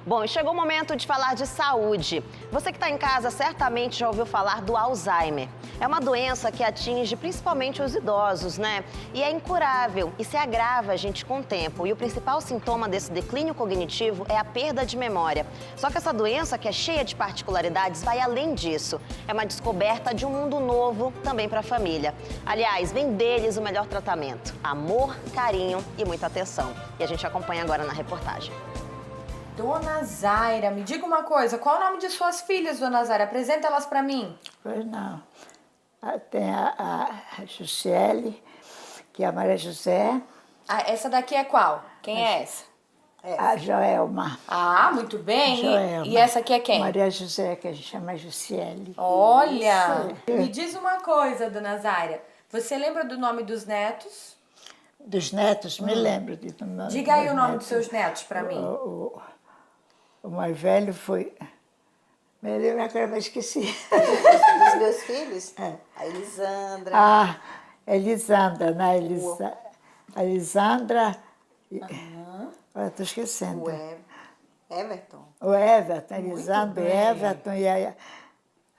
Bom, e chegou o momento de falar de saúde. Você que está em casa certamente já ouviu falar do Alzheimer. É uma doença que atinge principalmente os idosos, né? E é incurável e se agrava, gente, com o tempo. E o principal sintoma desse declínio cognitivo é a perda de memória. Só que essa doença, que é cheia de particularidades, vai além disso. É uma descoberta de um mundo novo também para a família. Aliás, vem deles o melhor tratamento: amor, carinho e muita atenção. E a gente acompanha agora na reportagem. Dona Zaira, me diga uma coisa, qual é o nome de suas filhas, Dona Zaira? Apresenta elas para mim. Pois não. Tem a Jusciele, que é a Maria José. Ah, essa daqui é qual? Quem é essa? A Joelma. Ah, muito bem. Joelma. E essa aqui é quem? Maria José, que a gente chama Jusciele. Olha, Isso. me diz uma coisa, Dona Zaira. Você lembra do nome dos netos? Dos netos, me lembro. Diga aí o nome dos seus netos para mim. O mais velho foi... Meu Deus, agora eu esqueci. Dos meus filhos? A Elisandra. Ah, Elisandra, né? A Elisandra... Agora estou esquecendo. O Everton. O Everton, Elisandra, o Everton e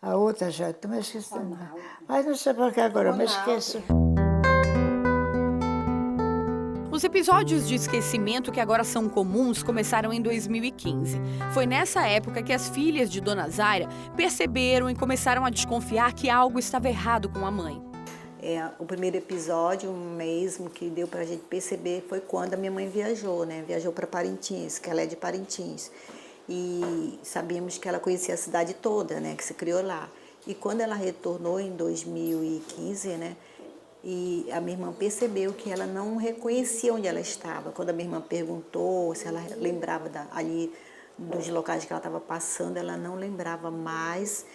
a outra já, estou me esquecendo. Mas não sei por que agora, eu me esqueço. Os episódios de esquecimento que agora são comuns começaram em 2015. Foi nessa época que as filhas de Dona Zaira perceberam e começaram a desconfiar que algo estava errado com a mãe. O primeiro episódio mesmo que deu pra gente perceber foi quando a minha mãe viajou, né? Viajou para Parintins, que ela é de Parintins. E sabíamos que ela conhecia a cidade toda, né? Que se criou lá. E quando ela retornou em 2015, né? E a minha irmã percebeu que ela não reconhecia onde ela estava. Quando a minha irmã perguntou se ela lembrava ali dos locais que ela estava passando, ela não lembrava mais.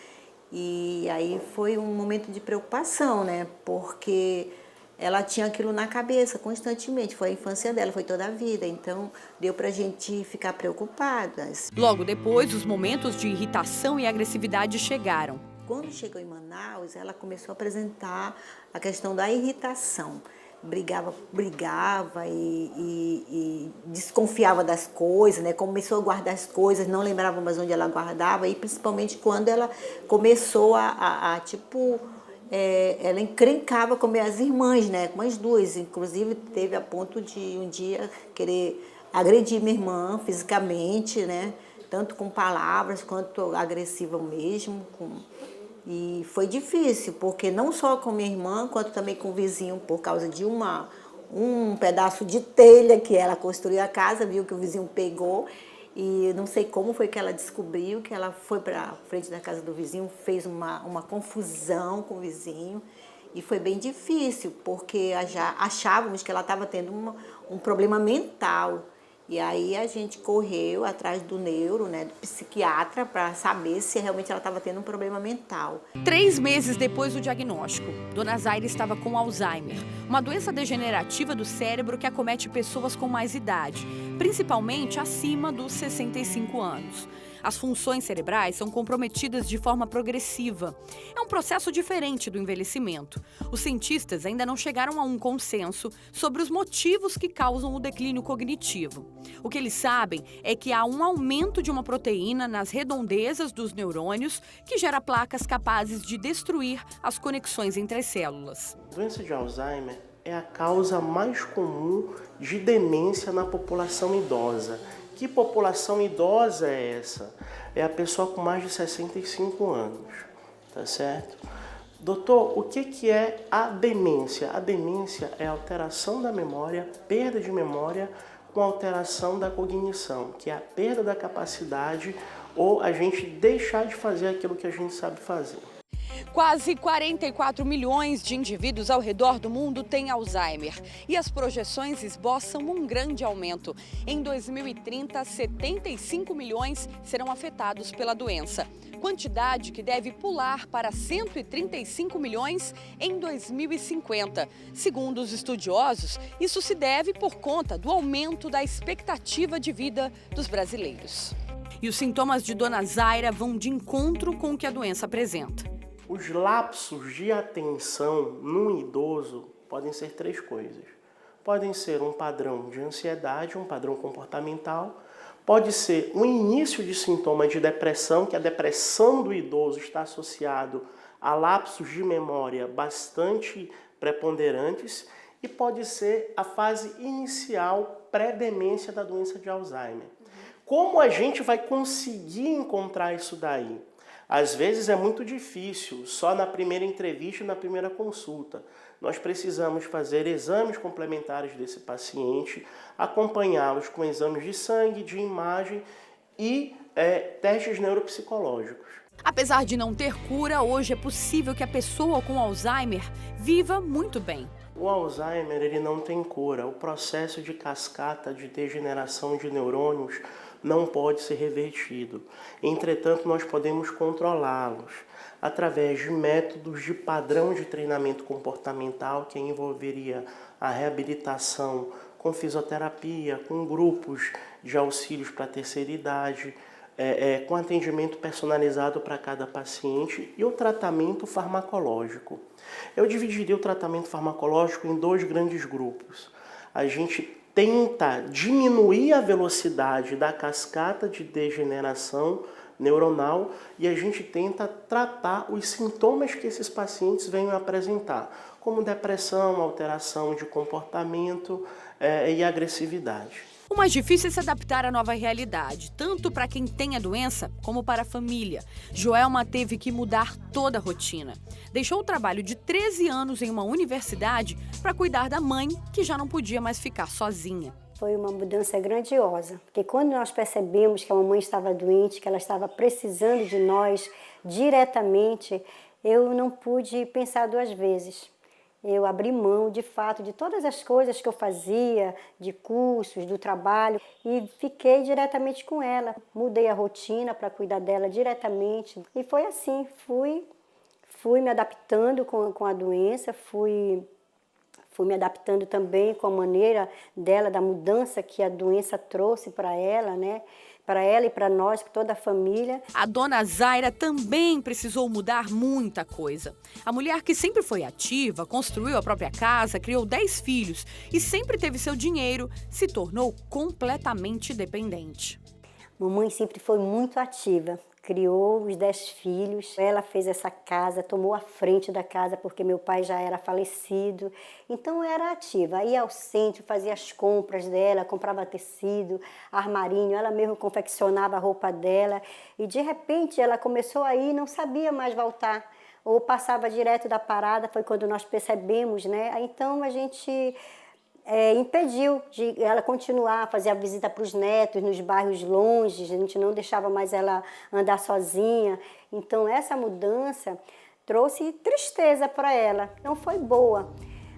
E aí foi um momento de preocupação, né? Porque ela tinha aquilo na cabeça constantemente. Foi a infância dela, foi toda a vida. Então deu pra gente ficar preocupadas. Logo depois, os momentos de irritação e agressividade chegaram. Quando chegou em Manaus, ela começou a apresentar a questão da irritação. Brigava e desconfiava das coisas, né? Começou a guardar as coisas, não lembrava mais onde ela guardava, e principalmente quando ela começou ela encrencava com as irmãs, né? Com as duas, inclusive teve a ponto de um dia querer agredir minha irmã fisicamente, né? Tanto com palavras quanto agressiva mesmo. E foi difícil, porque não só com minha irmã, quanto também com o vizinho, por causa de um pedaço de telha que ela construiu a casa, viu que o vizinho pegou. E não sei como foi que ela descobriu, que ela foi para frente da casa do vizinho, fez uma confusão com o vizinho. E foi bem difícil, porque já achávamos que ela estava tendo um problema mental. E aí a gente correu atrás do neuro, né, do psiquiatra, para saber se realmente ela estava tendo um problema mental. 3 meses depois do diagnóstico, Dona Zaira estava com Alzheimer, uma doença degenerativa do cérebro que acomete pessoas com mais idade, principalmente acima dos 65 anos. As funções cerebrais são comprometidas de forma progressiva. É um processo diferente do envelhecimento. Os cientistas ainda não chegaram a um consenso sobre os motivos que causam o declínio cognitivo. O que eles sabem é que há um aumento de uma proteína nas redondezas dos neurônios que gera placas capazes de destruir as conexões entre as células. A doença de Alzheimer é a causa mais comum de demência na população idosa. Que população idosa é essa? É a pessoa com mais de 65 anos, tá certo? Doutor, o que é a demência? A demência é a alteração da memória, perda de memória com alteração da cognição, que é a perda da capacidade ou a gente deixar de fazer aquilo que a gente sabe fazer. Quase 44 milhões de indivíduos ao redor do mundo têm Alzheimer e as projeções esboçam um grande aumento. Em 2030, 75 milhões serão afetados pela doença, quantidade que deve pular para 135 milhões em 2050. Segundo os estudiosos, isso se deve por conta do aumento da expectativa de vida dos brasileiros. E os sintomas de Dona Zaira vão de encontro com o que a doença apresenta. Os lapsos de atenção num idoso podem ser 3 coisas. Podem ser um padrão de ansiedade, um padrão comportamental, Pode ser um início de sintoma de depressão, que a depressão do idoso está associado a lapsos de memória bastante preponderantes, e pode ser a fase inicial pré-demência da doença de Alzheimer. Como a gente vai conseguir encontrar isso daí? Às vezes é muito difícil, só na primeira entrevista e na primeira consulta. Nós precisamos fazer exames complementares desse paciente, acompanhá-los com exames de sangue, de imagem e testes neuropsicológicos. Apesar de não ter cura, hoje é possível que a pessoa com Alzheimer viva muito bem. O Alzheimer ele não tem cura. O processo de cascata de degeneração de neurônios não pode ser revertido. Entretanto, nós podemos controlá-los através de métodos de padrão de treinamento comportamental, que envolveria a reabilitação com fisioterapia, com grupos de auxílios para a terceira idade, com atendimento personalizado para cada paciente, e o tratamento farmacológico. Eu dividiria o tratamento farmacológico em 2 grandes grupos. A gente tenta diminuir a velocidade da cascata de degeneração neuronal e a gente tenta tratar os sintomas que esses pacientes venham apresentar, como depressão, alteração de comportamento e agressividade. O mais difícil é se adaptar à nova realidade, tanto para quem tem a doença como para a família. Joelma teve que mudar toda a rotina. Deixou o trabalho de 13 anos em uma universidade para cuidar da mãe, que já não podia mais ficar sozinha. Foi uma mudança grandiosa, porque quando nós percebemos que a mamãe estava doente, que ela estava precisando de nós diretamente, eu não pude pensar 2 vezes. Eu abri mão, de fato, de todas as coisas que eu fazia, de cursos, do trabalho, e fiquei diretamente com ela. Mudei a rotina para cuidar dela diretamente. E foi assim, fui me adaptando com a doença, fui me adaptando também com a maneira dela, da mudança que a doença trouxe para ela, né? Para ela e para nós, para toda a família. A dona Zaira também precisou mudar muita coisa. A mulher que sempre foi ativa, construiu a própria casa, criou 10 filhos e sempre teve seu dinheiro, se tornou completamente dependente. Mamãe sempre foi muito ativa. Criou os 10 filhos, ela fez essa casa, tomou a frente da casa porque meu pai já era falecido, então era ativa, ia ao centro, fazia as compras dela, comprava tecido, armarinho, ela mesma confeccionava a roupa dela e de repente ela começou a ir e não sabia mais voltar, ou passava direto da parada, foi quando nós percebemos, né? Então a gente impediu de ela continuar a fazer a visita para os netos nos bairros longe, a gente não deixava mais ela andar sozinha. Então essa mudança trouxe tristeza para ela, não foi boa,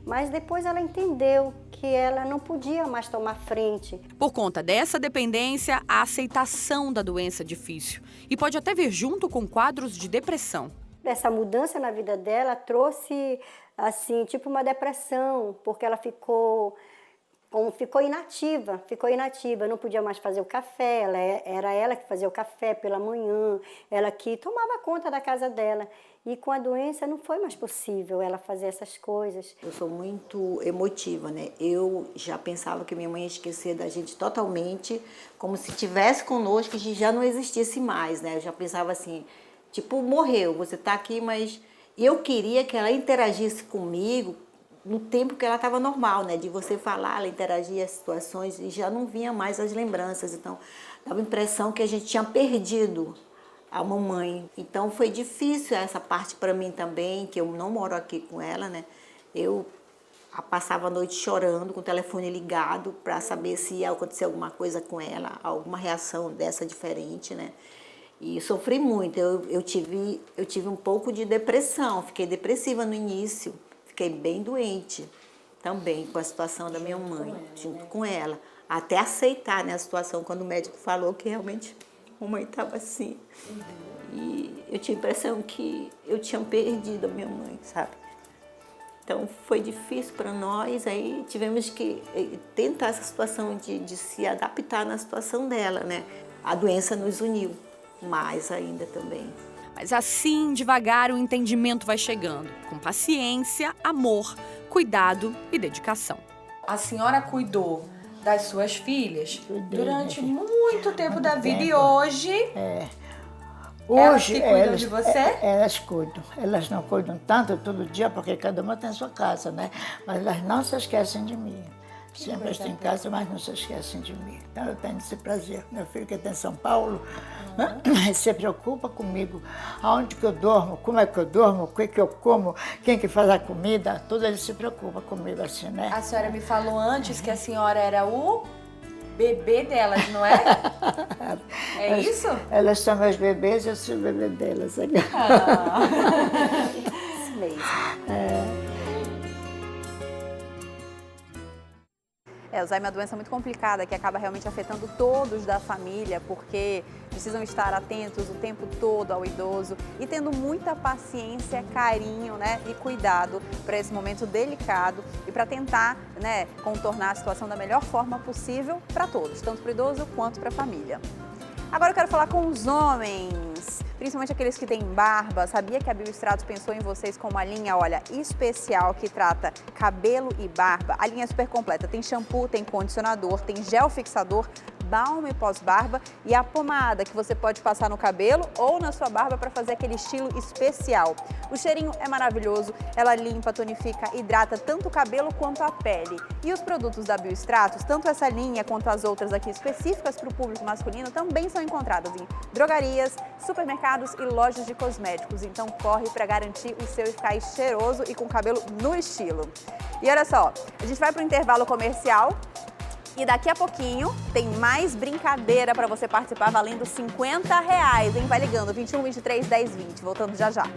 mas depois ela entendeu que ela não podia mais tomar frente. Por conta dessa dependência, a aceitação da doença é difícil e pode até vir junto com quadros de depressão. Essa mudança na vida dela trouxe, assim, tipo uma depressão, porque ela ficou inativa, não podia mais fazer o café, era ela que fazia o café pela manhã, ela que tomava conta da casa dela. E com a doença não foi mais possível ela fazer essas coisas. Eu sou muito emotiva, né? Eu já pensava que minha mãe ia esquecer da gente totalmente, como se estivesse conosco e já não existisse mais, né? Eu já pensava assim, tipo, morreu, você tá aqui, mas eu queria que ela interagisse comigo no tempo que ela estava normal, né? De você falar, ela interagia as situações e já não vinha mais as lembranças. Então, dava a impressão que a gente tinha perdido a mamãe. Então, foi difícil essa parte para mim também, que eu não moro aqui com ela, né? Eu passava a noite chorando, com o telefone ligado, para saber se ia acontecer alguma coisa com ela, alguma reação dessa diferente, né? E sofri muito, eu tive um pouco de depressão, fiquei depressiva no início, fiquei bem doente também com a situação da minha mãe, junto com ela, até aceitar, né, a situação quando o médico falou que realmente a mamãe estava assim. E eu tinha a impressão que eu tinha perdido a minha mãe, sabe? Então foi difícil para nós, aí tivemos que tentar essa situação de se adaptar na situação dela, né? A doença nos uniu. Mais ainda também. Mas assim, devagar, o entendimento vai chegando, com paciência, amor, cuidado e dedicação. A senhora cuidou das suas filhas Cuidei, durante minha filha. muito tempo da vida e tempo. hoje elas que cuidam de você? Elas cuidam. Elas não cuidam tanto todo dia, porque cada uma tem sua casa, né? Mas elas não se esquecem de mim. Sempre estão em casa, mas não se esquecem de mim. Então eu tenho esse prazer. Meu filho que está em São Paulo, se preocupa comigo. Aonde que eu durmo, como é que eu durmo, o que eu como, quem que faz a comida, tudo ele se preocupa comigo assim, né? A senhora me falou antes que a senhora era o bebê delas, não é? É isso? Elas são meus bebês, eu sou o bebê delas. Isso mesmo. Alzheimer é uma doença muito complicada que acaba realmente afetando todos da família, porque precisam estar atentos o tempo todo ao idoso e tendo muita paciência, carinho, né, e cuidado para esse momento delicado e para tentar, né, contornar a situação da melhor forma possível para todos, tanto para o idoso quanto para a família. Agora eu quero falar com os homens, principalmente aqueles que têm barba. Sabia que a Biostratos pensou em vocês com uma linha, olha, especial que trata cabelo e barba? A linha é super completa, tem shampoo, tem condicionador, tem gel fixador, balm e pós-barba e a pomada que você pode passar no cabelo ou na sua barba para fazer aquele estilo especial. O cheirinho é maravilhoso, ela limpa, tonifica, hidrata tanto o cabelo quanto a pele. E os produtos da Biostratos, tanto essa linha quanto as outras aqui específicas para o público masculino, também são encontradas em drogarias, supermercados e lojas de cosméticos. Então corre para garantir o seu e ficar cheiroso e com o cabelo no estilo. E olha só, a gente vai para o intervalo comercial. E daqui a pouquinho tem mais brincadeira para você participar valendo R$50, hein? Vai ligando 21 23 10 20. Voltando já já.